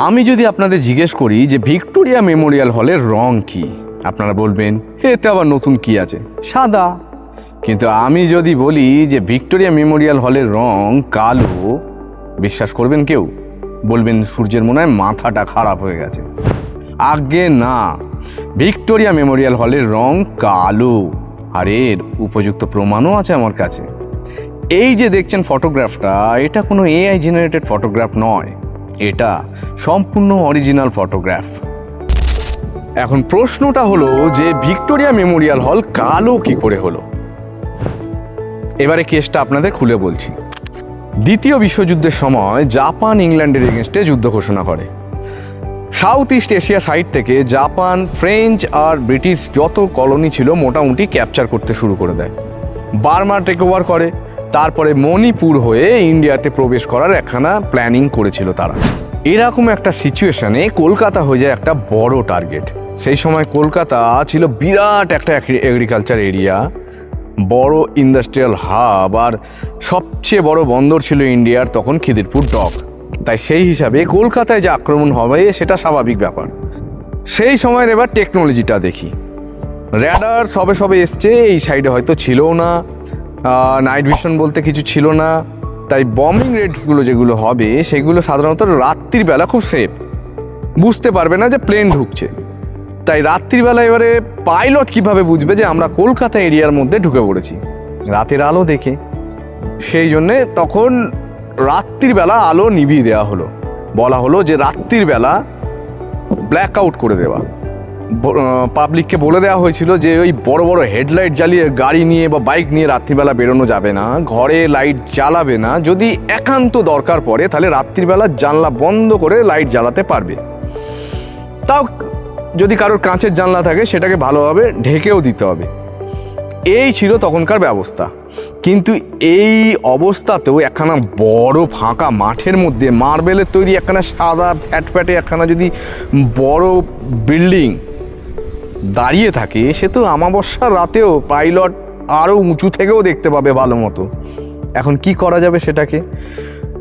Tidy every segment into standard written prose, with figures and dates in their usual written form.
আমি যদি আপনাদের জিজ্ঞেস করি যে ভিক্টোরিয়া মেমোরিয়াল হলের রং কি, আপনারা বলবেন এতে আবার নতুন কি আছে, সাদা। কিন্তু আমি যদি বলি যে ভিক্টোরিয়া মেমোরিয়াল হলের রং কালো, বিশ্বাস করবেন কেউ? বলবেন সূর্যের মনে হয় মাথাটা খারাপ হয়ে গেছে। আগে না, ভিক্টোরিয়া মেমোরিয়াল হলের রং কালো, আর এর উপযুক্ত প্রমাণও আছে আমার কাছে। এই যে দেখছেন ফটোগ্রাফটা, এটা কোনো এআই জেনারেটেড ফটোগ্রাফ নয়, এটা সম্পূর্ণ অরিজিনাল ফটোগ্রাফ। এখন প্রশ্নটা হলো যে ভিক্টোরিয়া মেমোরিয়াল হল কালো কি করে হলো? এবারে কেসটা আপনাদের খুলে বলছি। দ্বিতীয় বিশ্বযুদ্ধের সময় জাপান ইংল্যান্ডের এগেনস্টে যুদ্ধ ঘোষণা করে। সাউথ ইস্ট এশিয়া সাইড থেকে জাপান, ফ্রেঞ্চ আর ব্রিটিশ যত কলোনি ছিল মোটামুটি ক্যাপচার করতে শুরু করে দেয়। বার্মা টেক ওভার করে, তারপরে মণিপুর হয়ে ইন্ডিয়াতে প্রবেশ করার একখানা প্ল্যানিং করেছিল তারা। এরকম একটা সিচুয়েশনে কলকাতা হয়ে যায় একটা বড় টার্গেট। সেই সময় কলকাতা ছিল বিরাট একটা এগ্রিকালচার এরিয়া, বড় ইন্ডাস্ট্রিয়াল হাব, আর সবচেয়ে বড় বন্দর ছিল ইন্ডিয়ার তখন খিদিরপুর ডক। তাই সেই হিসাবে কলকাতায় যে আক্রমণ হবে সেটা স্বাভাবিক ব্যাপার। সেই সময়ের এবার টেকনোলজিটা দেখি। র্যাডার সবে সবে এসছে, এই সাইডে হয়তো ছিলও না, নাইট ভিশন বলতে কিছু ছিল না। তাই বম্বিং রেডগুলো যেগুলো হবে সেগুলো সাধারণত রাত্রিবেলা খুব সেফ, বুঝতে পারবে না যে প্লেন ঢুকছে। তাই রাত্রিবেলা এবারে পাইলট কিভাবে বুঝবে যে আমরা কলকাতা এরিয়ার মধ্যে ঢুকে পড়েছি? রাতের আলো দেখে। সেই জন্যে তখন রাত্রিবেলা আলো নিভিয়ে দেওয়া হলো, বলা হলো যে রাত্রিবেলা ব্ল্যাক আউট করে দেওয়া। পাবলিককে বলে দেওয়া হয়েছিল যে ওই বড় বড় হেডলাইট জ্বালিয়ে গাড়ি নিয়ে বা বাইক নিয়ে রাত্রিবেলা বেরোনো যাবে না, ঘরে লাইট জ্বালাবে না, যদি একান্ত দরকার পড়ে তাহলে রাত্রিবেলা জানলা বন্ধ করে লাইট জ্বালাতে পারবে। তাও যদি কারোর কাঁচের জানলা থাকে সেটাকে ভালোভাবে ঢেকেও দিতে হবে। এই ছিল তখনকার ব্যবস্থা। কিন্তু এই অবস্থাতেও একখানা বড় ফাঁকা মাঠের মধ্যে মার্বেলের তৈরি একখানা সাদা ফ্যাটফ্যাটে একখানা যদি বড় বিল্ডিং দাঁড়িয়ে থাকে, সে তো অমাবস্যার রাতেও পাইলট আরও উঁচু থেকেও দেখতে পাবে ভালো মতো। এখন কি করা যাবে সেটাকে?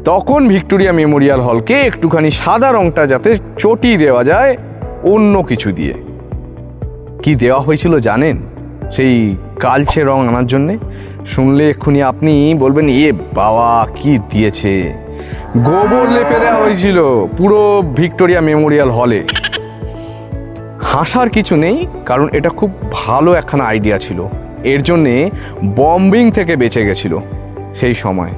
তখন ভিক্টোরিয়া মেমোরিয়াল হলকে একটুখানি সাদা রংটা যাতে চটিয়ে দেওয়া যায় অন্য কিছু দিয়ে। কি দেওয়া হয়েছিল জানেন? সেই কালচে রং আনার জন্যে। শুনলে এক্ষুনি আপনি বলবেন এ বাবা কি দিয়েছে। গোবর লেপে দেওয়া হয়েছিল পুরো ভিক্টোরিয়া মেমোরিয়াল হলে। হাসার কিছু নেই, কারণ এটা খুব ভালো একখানা আইডিয়া ছিল। এর জন্যে বম্বিং থেকে বেঁচে গেছিল সেই সময়।